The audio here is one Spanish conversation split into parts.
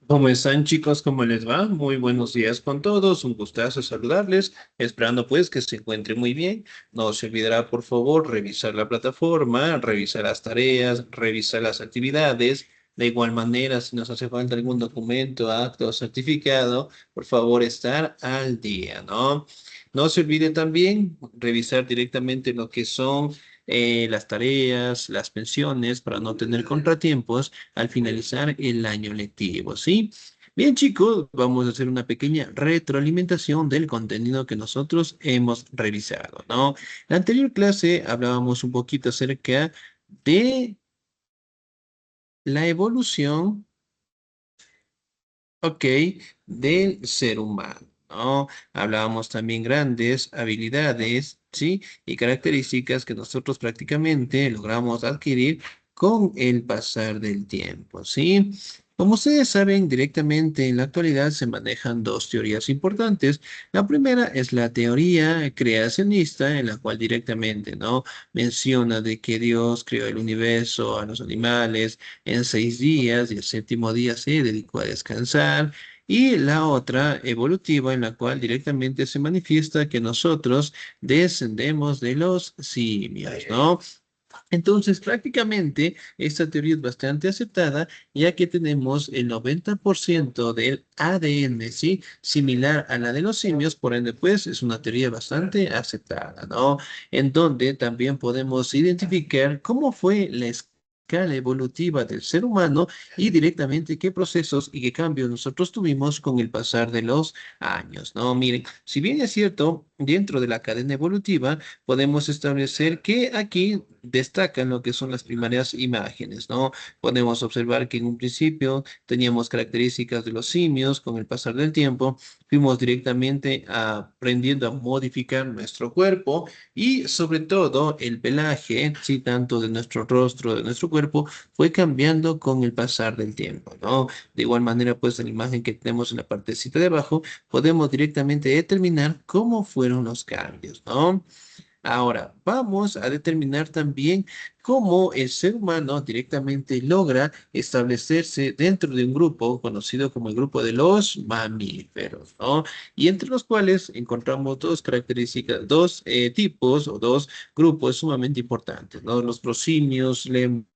¿Cómo están, chicos? ¿Cómo les va? Muy buenos días con todos. Un gustazo saludarles. Esperando pues que se encuentren muy bien. No se olvidará, por favor, revisar la plataforma, revisar las tareas, revisar las actividades. De igual manera, si nos hace falta algún documento, acto o certificado, por favor, estar al día, ¿no? No se olvide también revisar directamente lo que son las tareas, las pensiones, para no tener contratiempos al finalizar el año lectivo, ¿sí? Bien, chicos, vamos a hacer una pequeña retroalimentación del contenido que nosotros hemos revisado, ¿no? La anterior clase hablábamos un poquito acerca de la evolución, ok, del ser humano, ¿no? Hablábamos también grandes habilidades, ¿sí? Y características que nosotros prácticamente logramos adquirir con el pasar del tiempo, ¿sí? Como ustedes saben, directamente en la actualidad se manejan dos teorías importantes. La primera es la teoría creacionista, en la cual directamente, ¿no? Menciona de que Dios creó el universo, a los animales, en 6 días y el séptimo día se dedicó a descansar. Y la otra evolutiva en la cual directamente se manifiesta que nosotros descendemos de los simios, ¿no? Entonces, prácticamente esta teoría es bastante aceptada, ya que tenemos el 90% del ADN, ¿sí? Similar a la de los simios, por ende, pues es una teoría bastante aceptada, ¿no? En donde también podemos identificar cómo fue la escala evolutiva del ser humano y directamente qué procesos y qué cambios nosotros tuvimos con el pasar de los años, ¿no? Miren, si bien es cierto, dentro de la cadena evolutiva, podemos establecer que aquí destacan lo que son las primarias imágenes, ¿no? Podemos observar que en un principio teníamos características de los simios, con el pasar del tiempo fuimos directamente aprendiendo a modificar nuestro cuerpo y sobre todo el pelaje, sí, tanto de nuestro rostro, de nuestro cuerpo, fue cambiando con el pasar del tiempo, ¿no? De igual manera, pues en la imagen que tenemos en la partecita de abajo, podemos directamente determinar cómo fueron los cambios, ¿no? Ahora, vamos a determinar también cómo el ser humano directamente logra establecerse dentro de un grupo conocido como el grupo de los mamíferos, ¿no? Y entre los cuales encontramos dos características, dos tipos o dos grupos sumamente importantes, ¿no? Los prosimios, lémures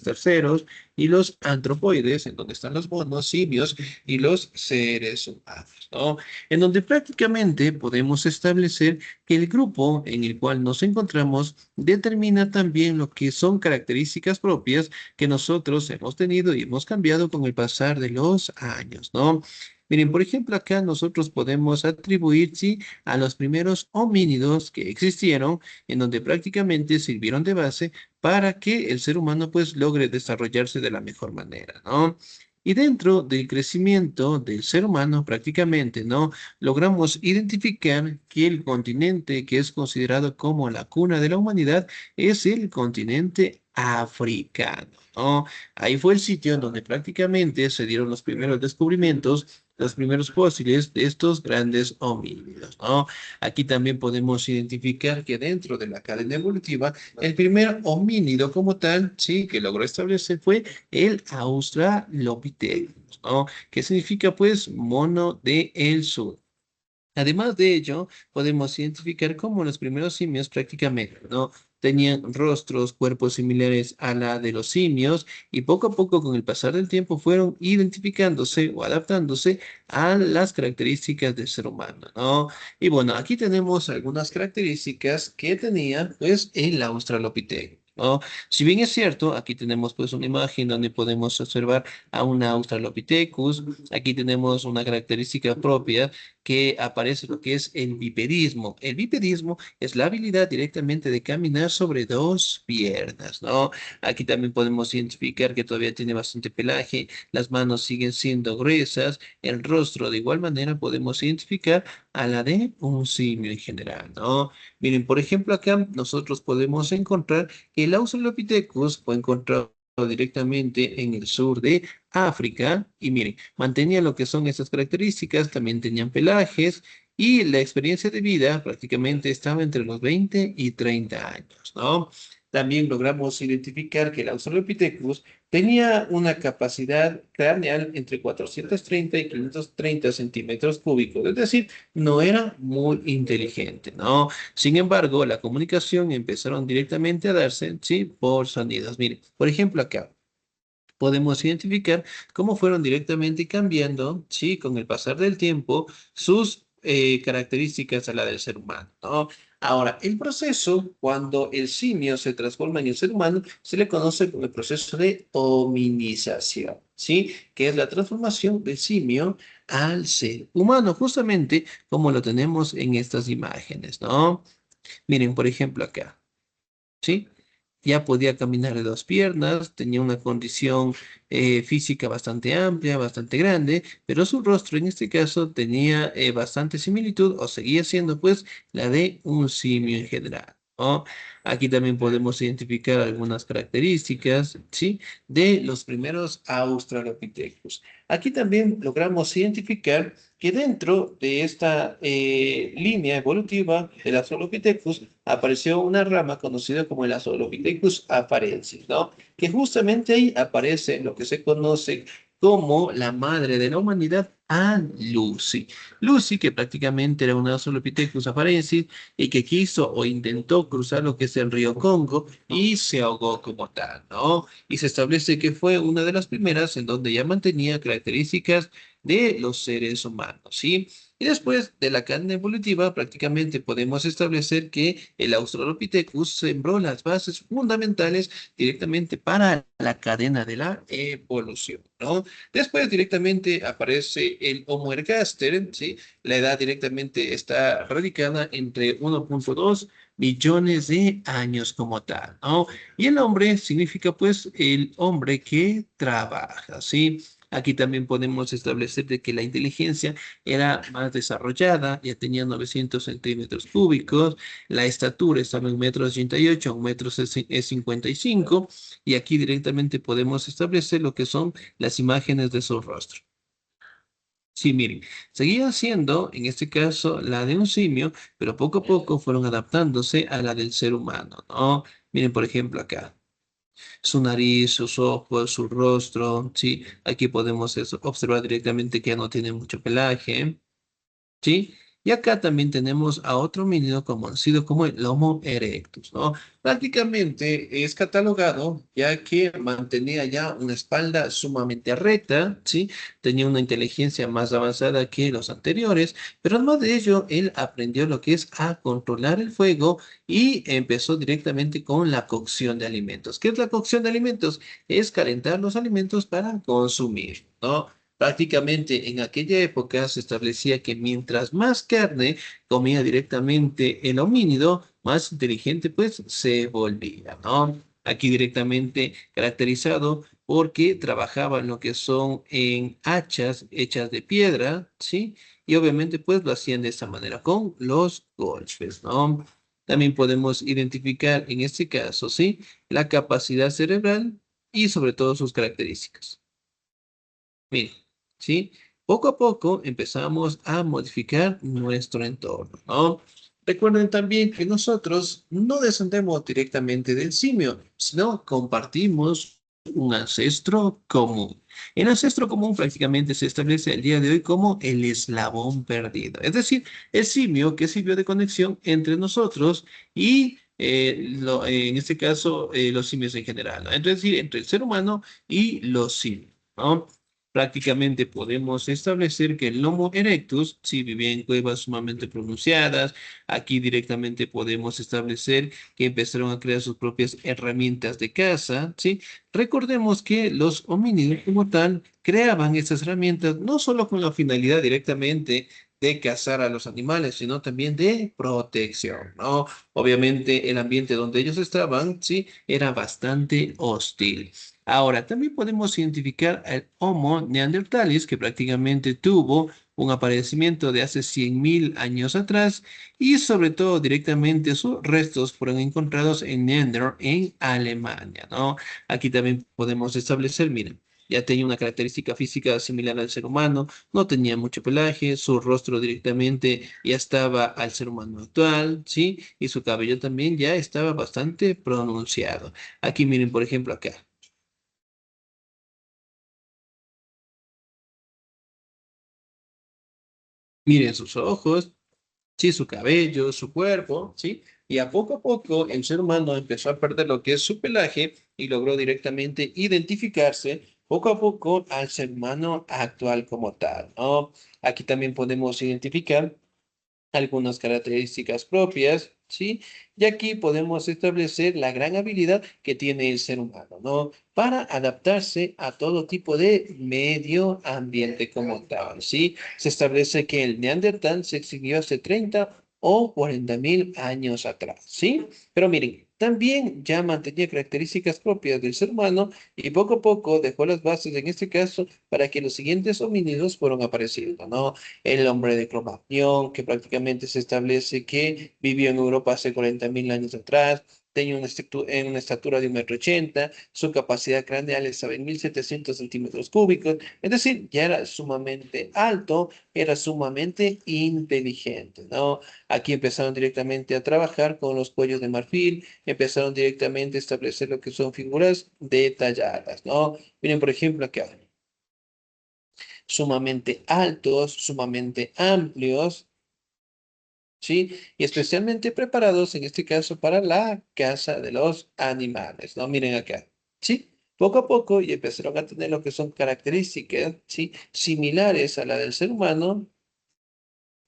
terceros y los antropoides, en donde están los monos, simios y los seres humanos, ¿no? En donde prácticamente podemos establecer que el grupo en el cual nos encontramos determina también lo que son características propias que nosotros hemos tenido y hemos cambiado con el pasar de los años, ¿no? Miren, por ejemplo, acá nosotros podemos atribuir, sí, a los primeros homínidos que existieron, en donde prácticamente sirvieron de base para que el ser humano pues logre desarrollarse de la mejor manera, ¿no? Y dentro del crecimiento del ser humano prácticamente, ¿no? Logramos identificar que el continente que es considerado como la cuna de la humanidad es el continente africano, ¿no? Ahí fue el sitio en donde prácticamente se dieron los primeros descubrimientos, los primeros fósiles de estos grandes homínidos, ¿no? Aquí también podemos identificar que dentro de la cadena evolutiva, el primer homínido como tal, sí, que logró establecer fue el Australopithecus, ¿no? Que significa pues mono del sur. Además de ello, podemos identificar cómo los primeros simios prácticamente, ¿no? Tenían rostros, cuerpos similares a la de los simios y poco a poco con el pasar del tiempo fueron identificándose o adaptándose a las características del ser humano, ¿no? Y bueno, aquí tenemos algunas características que tenía pues el Australopithecus, ¿no? Si bien es cierto, aquí tenemos pues una imagen donde podemos observar a un Australopithecus, aquí tenemos una característica propia que aparece lo que es el bipedismo. El bipedismo es la habilidad directamente de caminar sobre dos piernas, ¿no? Aquí también podemos identificar que todavía tiene bastante pelaje, las manos siguen siendo gruesas, el rostro de igual manera podemos identificar a la de un simio en general, ¿no? Miren, por ejemplo, acá nosotros podemos encontrar que el Australopithecus fue encontrado directamente en el sur de África y miren, mantenía lo que son estas características, también tenían pelajes y la experiencia de vida prácticamente estaba entre los 20 y 30 años, ¿no? también logramos identificar que el Australopithecus tenía una capacidad craneal entre 430 y 530 centímetros cúbicos, es decir, no era muy inteligente, ¿no? Sin embargo, la comunicación empezaron directamente a darse, ¿sí? Por sonidos. Miren, por ejemplo, acá podemos identificar cómo fueron directamente cambiando, ¿sí? Con el pasar del tiempo, sus características a la del ser humano, ¿no? Ahora, el proceso, cuando el simio se transforma en el ser humano, se le conoce como el proceso de hominización, ¿sí? Que es la transformación del simio al ser humano, justamente como lo tenemos en estas imágenes, ¿no? Miren, por ejemplo, acá. ¿Sí? Ya podía caminar de dos piernas, tenía una condición física bastante amplia, bastante grande, pero su rostro en este caso tenía bastante similitud o seguía siendo pues la de un simio en general, ¿no? Aquí también podemos identificar algunas características, ¿sí? De los primeros Australopithecus. Aquí también logramos identificar que dentro de esta línea evolutiva del Australopithecus apareció una rama conocida como el Australopithecus afarensis, ¿no? Que justamente ahí aparece lo que se conoce como la madre de la humanidad, a Lucy. Lucy, que prácticamente era una Australopithecus afarensis y que quiso o intentó cruzar lo que es el río Congo y se ahogó como tal, ¿no? Y se establece que fue una de las primeras en donde ya mantenía características de los seres humanos, ¿sí? Y después de la cadena evolutiva, prácticamente podemos establecer que el Australopithecus sembró las bases fundamentales directamente para la cadena de la evolución, ¿no? Después directamente aparece el Homo ergaster, ¿sí? La edad directamente está radicada entre 1,2 millones de años como tal, ¿no? Y el hombre significa pues el hombre que trabaja, ¿sí? Aquí también podemos establecer de que la inteligencia era más desarrollada, ya tenía 900 centímetros cúbicos, la estatura estaba en 1,88 m, 1,55 m, y aquí directamente podemos establecer lo que son las imágenes de su rostro. Sí, miren, seguía siendo, en este caso, la de un simio, pero poco a poco fueron adaptándose a la del ser humano, ¿no? Miren, por ejemplo, acá su nariz, sus ojos, su rostro, ¿sí? Aquí podemos observar directamente que ya no tiene mucho pelaje, ¿sí? Y acá también tenemos a otro homínido conocido como el Homo erectus, ¿no? Prácticamente es catalogado ya que mantenía ya una espalda sumamente recta, ¿sí? Tenía una inteligencia más avanzada que los anteriores, pero además de ello, él aprendió lo que es a controlar el fuego y empezó directamente con la cocción de alimentos. ¿Qué es la cocción de alimentos? Es calentar los alimentos para consumir, ¿no? Prácticamente en aquella época se establecía que mientras más carne comía directamente el homínido, más inteligente pues se volvía, ¿no? Aquí directamente caracterizado porque trabajaba en lo que son en hachas hechas de piedra, ¿sí? Y obviamente pues lo hacían de esta manera con los golpes, ¿no? También podemos identificar en este caso, ¿sí? La capacidad cerebral y sobre todo sus características. Miren, ¿sí? Poco a poco empezamos a modificar nuestro entorno, ¿no? Recuerden también que nosotros no descendemos directamente del simio, sino compartimos un ancestro común. El ancestro común prácticamente se establece el día de hoy como el eslabón perdido, es decir, el simio que sirvió de conexión entre nosotros y en este caso los simios en general, ¿no? Es decir, entre el ser humano y los simios, ¿no? Prácticamente podemos establecer que el Homo erectus, si vivía en cuevas sumamente pronunciadas, aquí directamente podemos establecer que empezaron a crear sus propias herramientas de caza, ¿sí? Recordemos que los homínidos como tal creaban estas herramientas no solo con la finalidad directamente de cazar a los animales, sino también de protección, ¿no? Obviamente el ambiente donde ellos estaban, sí, era bastante hostil. Ahora, también podemos identificar al Homo neanderthalis, que prácticamente tuvo un aparecimiento de hace 100.000 años atrás y sobre todo directamente sus restos fueron encontrados en Neander, en Alemania, ¿no? Aquí también podemos establecer, miren. ya tenía una característica física similar al ser humano, no tenía mucho pelaje, su rostro directamente ya estaba al ser humano actual, ¿sí? Y su cabello también ya estaba bastante pronunciado. Aquí miren, por ejemplo, acá. Miren sus ojos, sí, su cabello, su cuerpo, ¿sí? Y a poco el ser humano empezó a perder lo que es su pelaje y logró directamente identificarse poco a poco al ser humano actual como tal, ¿no? Aquí también podemos identificar algunas características propias, ¿sí? Y aquí podemos establecer la gran habilidad que tiene el ser humano, ¿no? Para adaptarse a todo tipo de medio ambiente como tal, ¿sí? Se establece que el Neandertal se extinguió hace 30 o 40.000 años atrás, ¿sí? Pero miren, también ya mantenía características propias del ser humano y poco a poco dejó las bases, en este caso, para que los siguientes homínidos fueron apareciendo, ¿no? El hombre de Cro-Magnon, que prácticamente se establece que vivió en Europa hace 40.000 años atrás, tenía una estatura de 1,80 m, su capacidad craneal estaba en 1.700 centímetros cúbicos, es decir, ya era sumamente alto, era sumamente inteligente, ¿no? Aquí empezaron directamente a trabajar con los cuellos de marfil, empezaron directamente a establecer lo que son figuras detalladas, ¿no? Miren, por ejemplo, acá sumamente altos, sumamente amplios, ¿sí? Y especialmente preparados, en este caso, para la caza de los animales, ¿no? Miren acá, ¿sí? Poco a poco y empezaron a tener lo que son características, ¿sí? Similares a la del ser humano,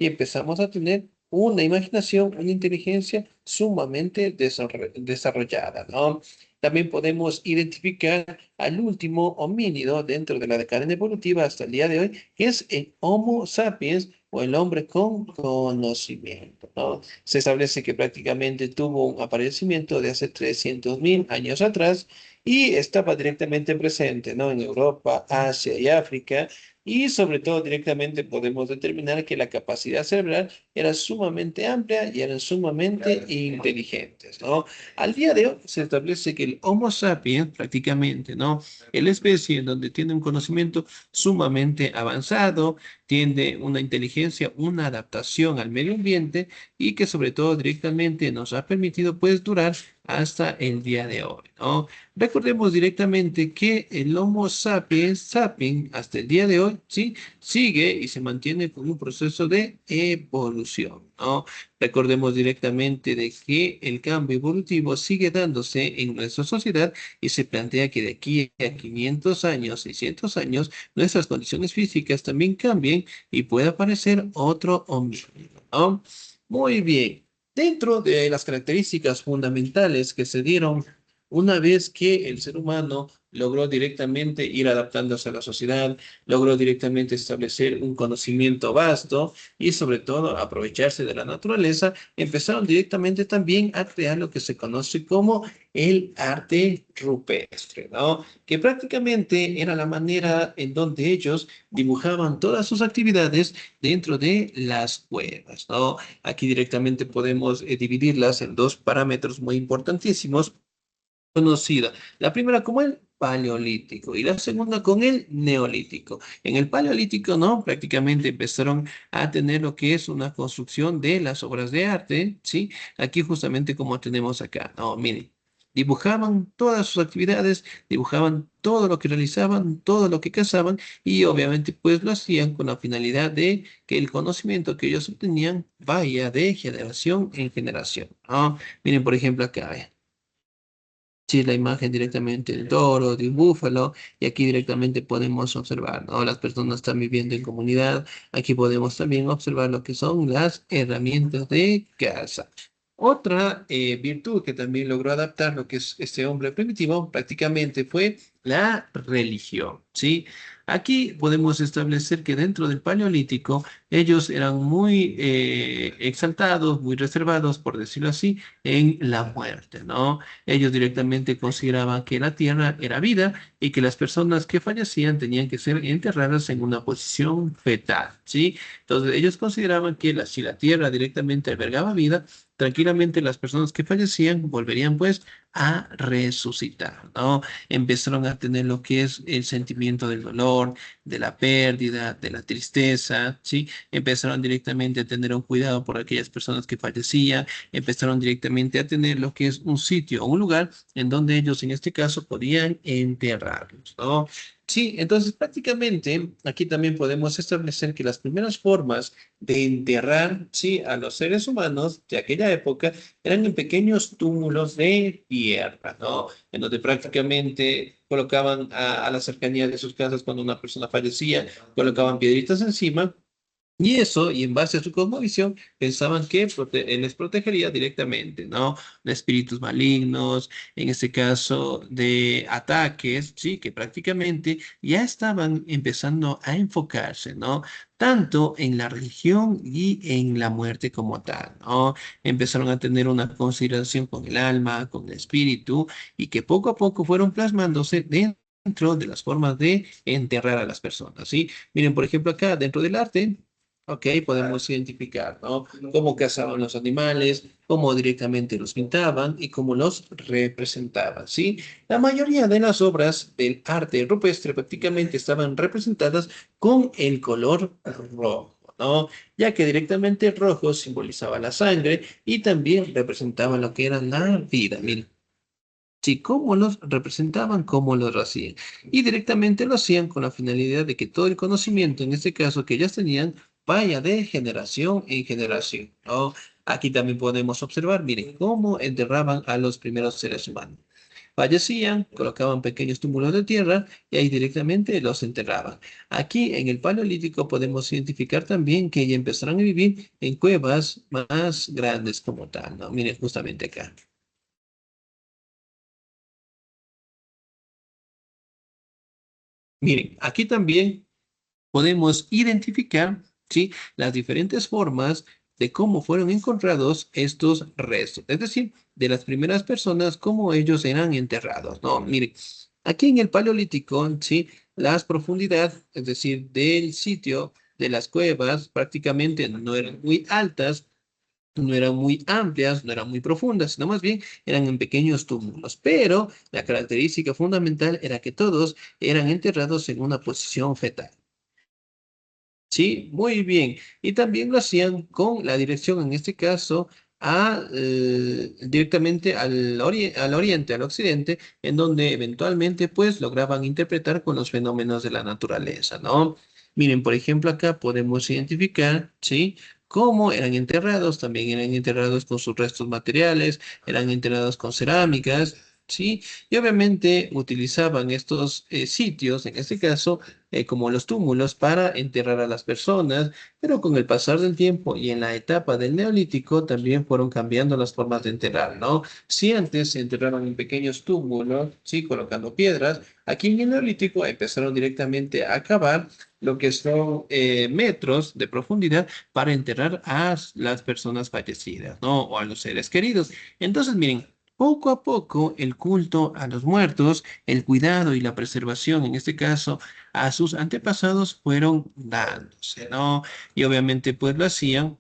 y empezamos a tener una imaginación, una inteligencia sumamente desarrollada, ¿no? También podemos identificar al último homínido dentro de la cadena evolutiva hasta el día de hoy, que es el Homo sapiens o el hombre con conocimiento, ¿no? Se establece que prácticamente tuvo un aparecimiento de hace 300.000 años atrás y estaba directamente presente, ¿no? En Europa, Asia y África, y sobre todo directamente podemos determinar que la capacidad cerebral era sumamente amplia y eran sumamente inteligentes, ¿no? Al día de hoy se establece que el Homo sapiens prácticamente, ¿no? Es la especie en donde tiene un conocimiento sumamente avanzado, tiene una inteligencia, una adaptación al medio ambiente y que sobre todo directamente nos ha permitido pues durar hasta el día de hoy, ¿no? Recordemos directamente que el Homo sapiens hasta el día de hoy, ¿sí? Sigue y se mantiene con un proceso de evolución, ¿no? Recordemos directamente de que el cambio evolutivo sigue dándose en nuestra sociedad y se plantea que de aquí a 500 años, 600 años, nuestras condiciones físicas también cambien y pueda aparecer otro homínido, ¿no? Muy bien. Dentro de las características fundamentales que se dieron una vez que el ser humano logró directamente ir adaptándose a la sociedad, logró directamente establecer un conocimiento vasto y sobre todo aprovecharse de la naturaleza, empezaron directamente también a crear lo que se conoce como el arte rupestre, ¿no? Que prácticamente era la manera en donde ellos dibujaban todas sus actividades dentro de las cuevas, ¿no? Aquí directamente podemos dividirlas en dos parámetros muy importantísimos conocida. La primera como el paleolítico y la segunda con el neolítico. En el paleolítico, ¿no? Prácticamente empezaron a tener lo que es una construcción de las obras de arte, ¿sí? Aquí justamente como tenemos acá, ¿no? Miren, dibujaban todas sus actividades, dibujaban todo lo que realizaban, todo lo que cazaban y obviamente pues lo hacían con la finalidad de que el conocimiento que ellos obtenían vaya de generación en generación, ¿no? Miren, por ejemplo, acá, vean. Sí, la imagen directamente del toro, de un búfalo, y aquí directamente podemos observar, ¿no? Las personas están viviendo en comunidad. Aquí podemos también observar lo que son las herramientas de caza. Otra virtud que también logró adaptar lo que es este hombre primitivo prácticamente fue la religión, ¿sí? Aquí podemos establecer que dentro del Paleolítico ellos eran muy exaltados, muy reservados, por decirlo así, en la muerte, ¿no? Ellos directamente consideraban que la tierra era vida y que las personas que fallecían tenían que ser enterradas en una posición fetal, ¿sí? Entonces ellos consideraban que si la tierra directamente albergaba vida, tranquilamente las personas que fallecían volverían pues a resucitar, ¿no? Empezaron a tener lo que es el sentimiento del dolor, de la pérdida, de la tristeza, ¿sí? Empezaron directamente a tener un cuidado por aquellas personas que fallecían, empezaron directamente a tener lo que es un sitio o un lugar en donde ellos en este caso podían enterrarlos, ¿no? Sí, entonces prácticamente aquí también podemos establecer que las primeras formas de enterrar, sí, a los seres humanos de aquella época eran en pequeños túmulos de tierra, ¿no? En donde prácticamente colocaban a la cercanía de sus casas cuando una persona fallecía, colocaban piedritas encima y eso, y en base a su cosmovisión, pensaban que les protegería directamente, ¿no? De espíritus malignos, en este caso de ataques, sí, que prácticamente ya estaban empezando a enfocarse, ¿no? Tanto en la religión y en la muerte como tal, ¿no? Empezaron a tener una consideración con el alma, con el espíritu, y que poco a poco fueron plasmándose dentro de las formas de enterrar a las personas, ¿sí? Miren, por ejemplo, acá dentro del arte. Ok, podemos identificar, ¿no? Cómo cazaban los animales, cómo directamente los pintaban y cómo los representaban, ¿sí? La mayoría de las obras del arte rupestre prácticamente estaban representadas con el color rojo, ¿no? Ya que directamente el rojo simbolizaba la sangre y también representaba lo que era la vida. Miren, sí, cómo los representaban, cómo los hacían. Y directamente lo hacían con la finalidad de que todo el conocimiento, en este caso que ellas tenían, vaya de generación en generación, ¿no? Aquí también podemos observar, miren, cómo enterraban a los primeros seres humanos. Fallecían, colocaban pequeños túmulos de tierra y ahí directamente los enterraban. Aquí en el Paleolítico podemos identificar también que ya empezaron a vivir en cuevas más grandes como tal, ¿no? Miren, justamente acá. Miren, aquí también podemos identificar, ¿sí? Las diferentes formas de cómo fueron encontrados estos restos, es decir, de las primeras personas, cómo ellos eran enterrados, ¿no? Miren, aquí en el Paleolítico, ¿sí? Las profundidades, es decir, del sitio, de las cuevas, prácticamente no eran muy altas, no eran muy amplias, no eran muy profundas, sino más bien eran en pequeños túmulos. Pero la característica fundamental era que todos eran enterrados en una posición fetal. Sí, muy bien. Y también lo hacían con la dirección, en este caso, directamente al oriente, al occidente, en donde eventualmente pues lograban interpretar con los fenómenos de la naturaleza, ¿no? Miren, por ejemplo, acá podemos identificar, ¿sí? Cómo eran enterrados, también eran enterrados con sus restos materiales, eran enterrados con cerámicas, ¿sí? Y obviamente utilizaban estos sitios, en este caso, como los túmulos para enterrar a las personas, pero con el pasar del tiempo y en la etapa del Neolítico también fueron cambiando las formas de enterrar, ¿no? Si antes se enterraban en pequeños túmulos, sí, colocando piedras, aquí en el Neolítico empezaron directamente a cavar lo que son metros de profundidad para enterrar a las personas fallecidas, ¿no? O a los seres queridos. Entonces, miren, poco a poco el culto a los muertos, el cuidado y la preservación, en este caso, a sus antepasados fueron dándose, ¿no? Y obviamente pues lo hacían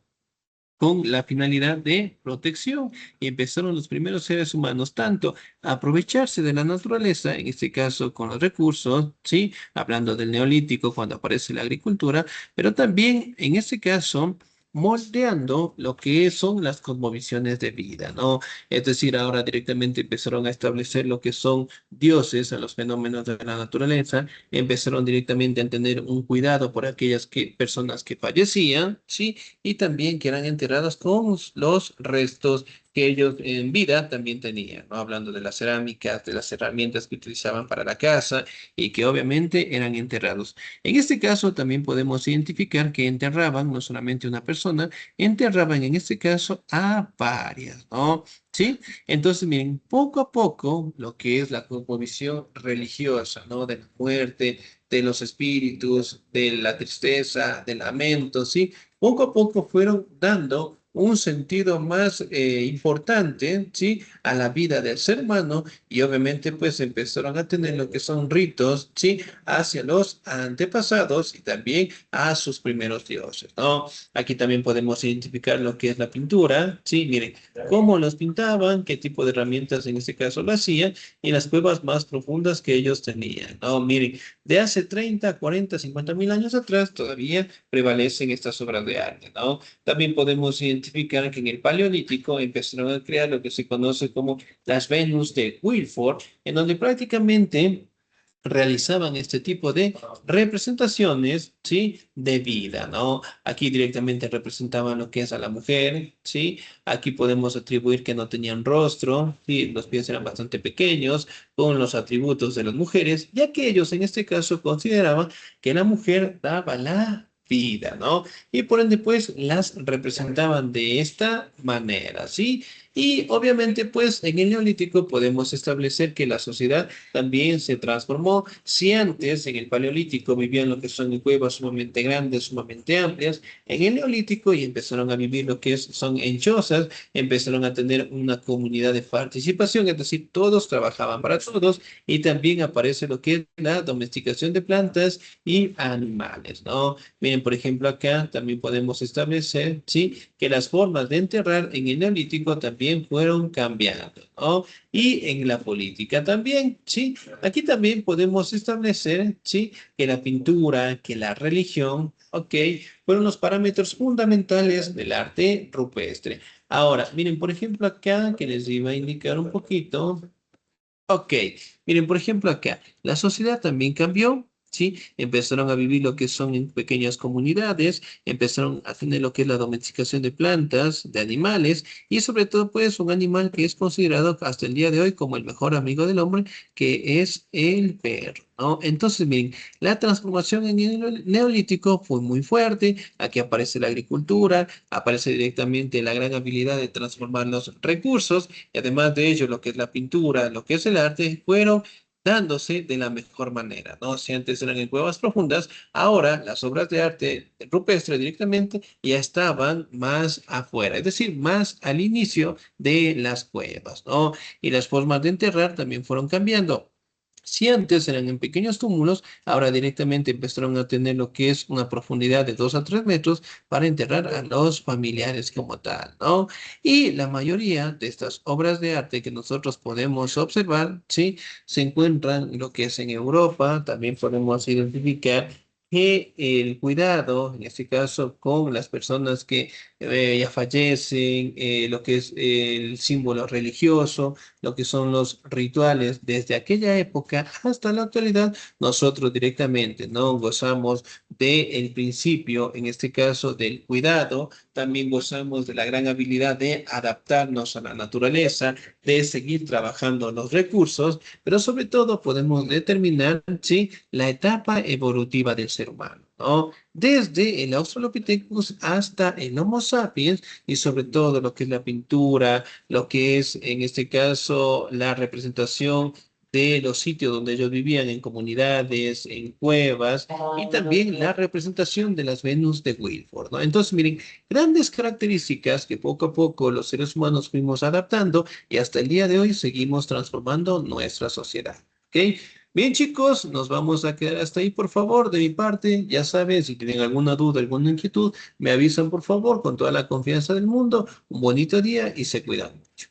con la finalidad de protección. Y empezaron los primeros seres humanos tanto a aprovecharse de la naturaleza, en este caso con los recursos, ¿sí? Hablando del neolítico cuando aparece la agricultura, pero también en este caso moldeando lo que son las cosmovisiones de vida, ¿no? Es decir, ahora directamente empezaron a establecer lo que son dioses a los fenómenos de la naturaleza, empezaron directamente a tener un cuidado por aquellas personas que fallecían, ¿sí? Y también que eran enterradas con los restos que ellos en vida también tenían, ¿no? Hablando de las cerámicas, de las herramientas que utilizaban para la casa y que obviamente eran enterrados. En este caso también podemos identificar que enterraban no solamente una persona, enterraban en este caso a varias, ¿no? ¿Sí? Entonces, miren, poco a poco lo que es la cosmovisión religiosa, ¿no? De la muerte, de los espíritus, de la tristeza, del lamento, ¿sí? Poco a poco fueron dando un sentido más importante, ¿sí? A la vida del ser humano y obviamente pues empezaron a tener lo que son ritos, ¿sí? Hacia los antepasados y también a sus primeros dioses, ¿no? Aquí también podemos identificar lo que es la pintura, ¿sí? Miren, cómo los pintaban, qué tipo de herramientas en este caso lo hacían y las cuevas más profundas que ellos tenían, ¿no? Miren, de hace 30, 40, 50 mil años atrás todavía prevalecen estas obras de arte, ¿no? También podemos identificar que en el Paleolítico empezaron a crear lo que se conoce como las Venus de Wilford, en donde prácticamente realizaban este tipo de representaciones, ¿sí? De vida, ¿no? Aquí directamente representaban lo que es a la mujer, ¿sí? Aquí podemos atribuir que no tenían rostro, ¿sí? Los pies eran bastante pequeños, con los atributos de las mujeres, ya que ellos en este caso consideraban que la mujer daba la vida, ¿no? Y por ende, pues, las representaban de esta manera, ¿sí? Y obviamente, pues, en el Neolítico podemos establecer que la sociedad también se transformó. Si antes en el Paleolítico vivían lo que son en cuevas sumamente grandes, sumamente amplias, en el Neolítico y empezaron a vivir lo que son en chozas, empezaron a tener una comunidad de participación, es decir, todos trabajaban para todos y también aparece lo que es la domesticación de plantas y animales, ¿no? Miren, por ejemplo, acá también podemos establecer, ¿sí? Que las formas de enterrar en el Neolítico también fueron cambiando, ¿no? Y en la política también, ¿sí? Aquí también podemos establecer, ¿sí? Que la pintura, que la religión, ¿ok? Fueron los parámetros fundamentales del arte rupestre. Ahora, miren, por ejemplo, acá que les iba a indicar un poquito. Ok, miren, por ejemplo, acá, la sociedad también cambió, ¿sí? Empezaron a vivir lo que son en pequeñas comunidades, empezaron a tener lo que es la domesticación de plantas, de animales, y sobre todo, pues, un animal que es considerado hasta el día de hoy como el mejor amigo del hombre, que es el perro, ¿no? Entonces, miren, la transformación en el neolítico fue muy fuerte, aquí aparece la agricultura, aparece directamente la gran habilidad de transformar los recursos, y además de ello, lo que es la pintura, lo que es el arte, fueron dándose de la mejor manera, ¿no? Si antes eran en cuevas profundas, ahora las obras de arte rupestre directamente ya estaban más afuera, es decir, más al inicio de las cuevas, ¿no? Y las formas de enterrar también fueron cambiando. Si antes eran en pequeños túmulos, ahora directamente empezaron a tener lo que es una profundidad de 2 a 3 metros para enterrar a los familiares como tal, ¿no? Y la mayoría de estas obras de arte que nosotros podemos observar, ¿sí? Se encuentran lo que es en Europa, también podemos identificar que el cuidado, en este caso, con las personas que ya fallecen, lo que es el símbolo religioso, lo que son los rituales desde aquella época hasta la actualidad, nosotros directamente no gozamos del principio, en este caso del cuidado, también gozamos de la gran habilidad de adaptarnos a la naturaleza, de seguir trabajando los recursos, pero sobre todo podemos determinar, ¿sí? La etapa evolutiva del ser humano, ¿no? Desde el Australopithecus hasta el Homo sapiens y sobre todo lo que es la pintura, lo que es en este caso la representación de los sitios donde ellos vivían en comunidades, en cuevas y también la representación de las Venus de Wilford, ¿no? Entonces, miren, grandes características que poco a poco los seres humanos fuimos adaptando y hasta el día de hoy seguimos transformando nuestra sociedad, ¿ok? Bien, chicos, nos vamos a quedar hasta ahí, por favor, de mi parte. Ya saben, si tienen alguna duda, alguna inquietud, me avisan, por favor, con toda la confianza del mundo. Un bonito día y se cuidan mucho.